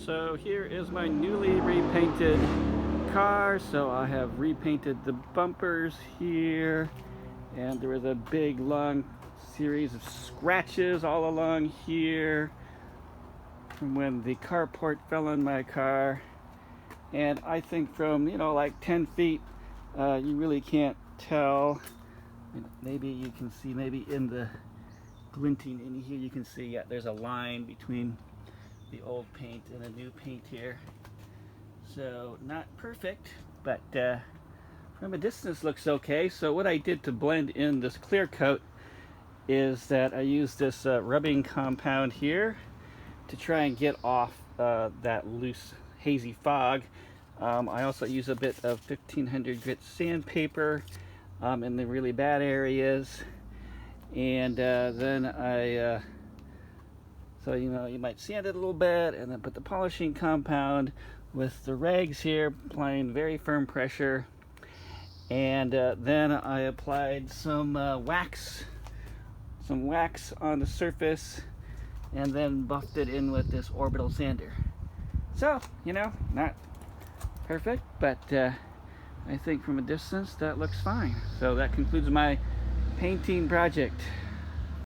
So here is my newly repainted car. So I have repainted the bumpers here, and there was a big long series of scratches all along here from when the carport fell on my car. And I think from like 10 feet you really can't tell. Maybe you can see, maybe in the glinting in here you can see, yeah, there's a line between the old paint and the new paint here. So not perfect, but from a distance looks okay. So what I did to blend in this clear coat is that I used this rubbing compound here to try and get off that loose hazy fog. I also use a bit of 1500 grit sandpaper in the really bad areas, and then I so you might sand it a little bit and then put the polishing compound with the rags here, applying very firm pressure, and then I applied some wax on the surface and then buffed it in with this orbital sander. So not perfect, but I think from a distance that looks fine. So that concludes my painting project.